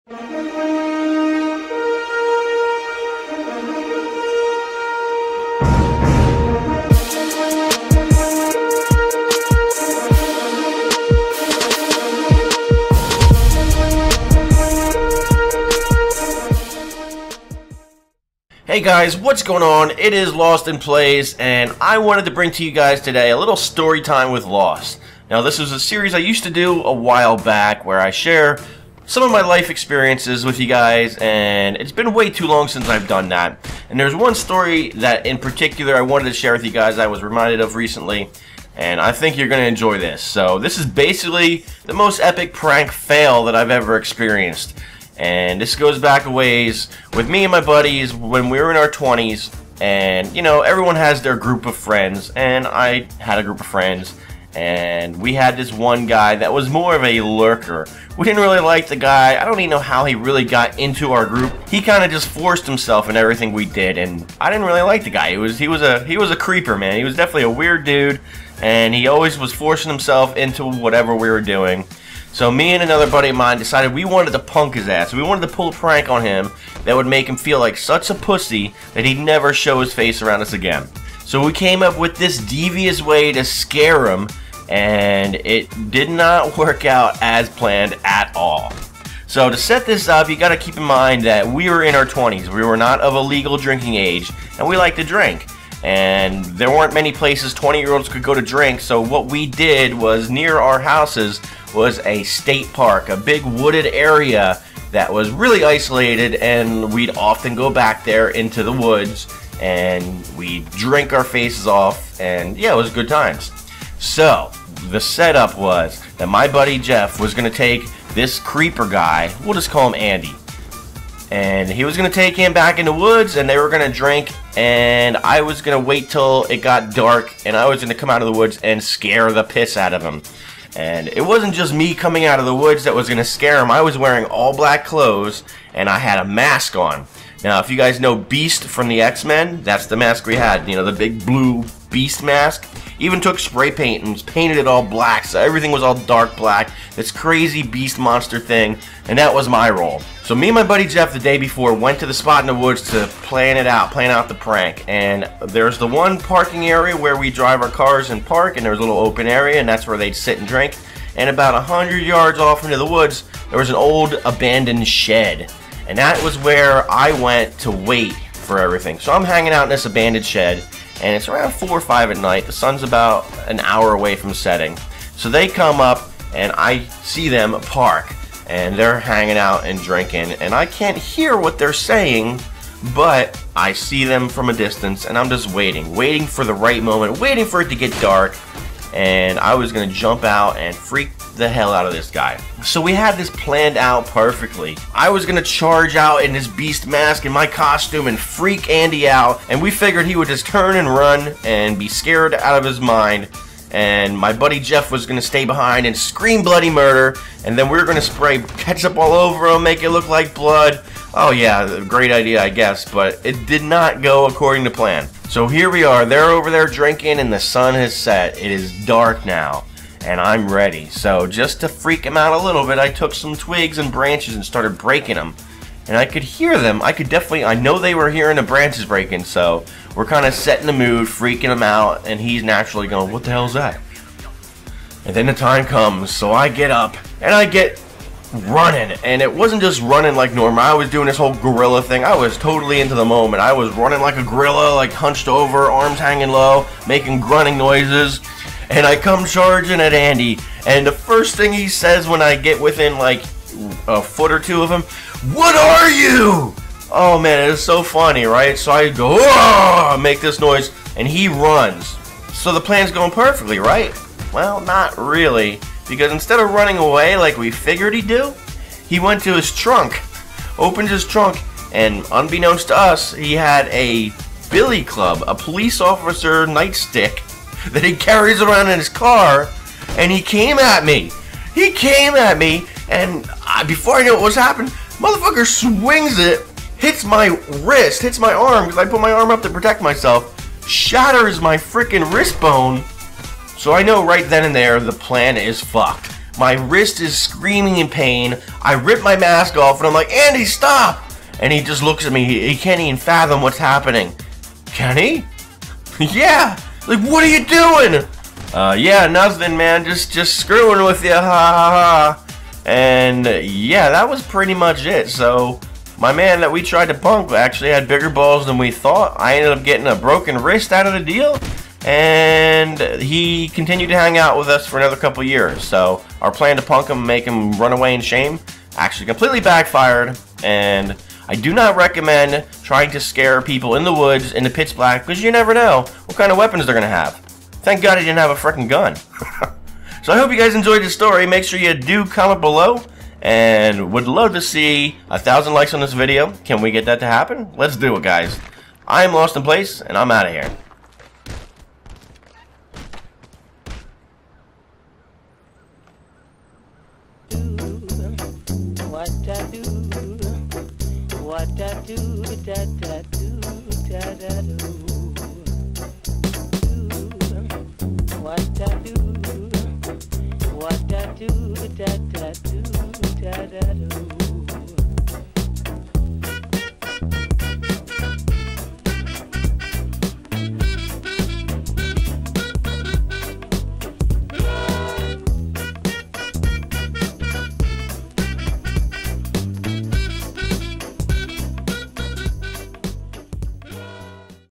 Hey guys, what's going on? It is LostInPlace, and I wanted to bring to you guys today a little story time with Lost. Now, this is a series I used to do a while back where I share some of my life experiences with you guys, and it's been way too long since I've done that. And there's one story that in particular I wanted to share with you guys I was reminded of recently, and I think you're going to enjoy this. So this is basically the most epic prank fail that I've ever experienced. And this goes back a ways with me and my buddies when we were in our 20s, and you know, everyone has their group of friends, and I had a group of friends, and we had this one guy that was more of a lurker. We didn't really like the guy. I don't even know how he really got into our group. He kind of just forced himself in everything we did, and I didn't really like the guy. He was a creeper, man. He was definitely a weird dude, and he always was forcing himself into whatever we were doing. So me and another buddy of mine decided we wanted to punk his ass. We wanted to pull a prank on him that would make him feel like such a pussy that he'd never show his face around us again. So we came up with this devious way to scare him, and it did not work out as planned at all. So to set this up, you gotta keep in mind that we were in our 20s. We were not of a legal drinking age, and we like to drink. And there weren't many places 20-year-olds could go to drink, so what we did was near our houses was a state park, a big wooded area that was really isolated, and we'd often go back there into the woods and we'd drink our faces off, and yeah, it was good times. So the setup was that my buddy Jeff was going to take this creeper guy, we'll just call him Andy, and he was going to take him back in the woods, and they were going to drink, and I was going to wait till it got dark, and I was going to come out of the woods and scare the piss out of him. And it wasn't just me coming out of the woods that was going to scare him. I was wearing all black clothes, and I had a mask on. Now, if you guys know Beast from the X-Men, that's the mask we had. You know, the big blue Beast mask. Even took spray paint and painted it all black, so everything was all dark black. This crazy Beast monster thing, and that was my role. So me and my buddy Jeff the day before went to the spot in the woods to plan out the prank. And there's the one parking area where we drive our cars and park, and there's a little open area, and that's where they'd sit and drink. And about 100 yards off into the woods, there was an old abandoned shed. And that was where I went to wait for everything. So I'm hanging out in this abandoned shed, and it's around 4 or 5 at night. The sun's about an hour away from setting. So they come up, and I see them park, and they're hanging out and drinking, and I can't hear what they're saying, but I see them from a distance, and I'm just waiting for the right moment, waiting for it to get dark, and I was going to jump out and freak the hell out of this guy. So we had this planned out perfectly. I was going to charge out in this beast mask and my costume and freak Andy out, and we figured he would just turn and run and be scared out of his mind, and my buddy Jeff was going to stay behind and scream bloody murder, and then we were going to spray ketchup all over him, make it look like blood. Oh yeah, great idea, I guess, but it did not go according to plan. So here we are, they're over there drinking, and the sun has set. It is dark now, and I'm ready. So just to freak him out a little bit, I took some twigs and branches and started breaking them. And I could hear them. I know they were hearing the branches breaking, so we're kind of setting the mood, freaking him out, and he's naturally going, what the hell is that? And then the time comes, so I get up, and I get running, and it wasn't just running like normal. I was doing this whole gorilla thing. I was totally into the moment. I was running like a gorilla, like hunched over, arms hanging low, making grunting noises, and I come charging at Andy, and the first thing he says when I get within like a foot or two of him, what are you? Oh man, it is so funny, right? So I go, oh, make this noise, and he runs. So the plan's going perfectly, right? Well, not really, because instead of running away like we figured he'd do, he went to his trunk, opened his trunk, and unbeknownst to us, he had a billy club, a police officer nightstick that he carries around in his car, and he came at me. He came at me, and before I knew what was happening, motherfucker swings it, hits my wrist, hits my arm, because I put my arm up to protect myself, shatters my freaking wrist bone. So I know right then and there the plan is fucked. My wrist is screaming in pain. I rip my mask off and I'm like, Andy, stop! And he just looks at me. He can't even fathom what's happening. Can he? Yeah! Like, what are you doing? Yeah, nothing, man. Just screwing with you. Ha ha ha. And yeah, that was pretty much it. So my man that we tried to punk actually had bigger balls than we thought. I ended up getting a broken wrist out of the deal, and he continued to hang out with us for another couple years. So our plan to punk him, make him run away in shame, actually completely backfired. And I do not recommend trying to scare people in the woods in the pitch black, because you never know what kind of weapons they're gonna have. Thank God he didn't have a freaking gun. So I hope you guys enjoyed the story. Make sure you do comment below, and would love to see 1,000 likes on this video. Can we get that to happen? Let's do it, guys. I'm LostInPlace, and I'm out of here. What I do, da da do, da da do. What I do, da da do, da da do.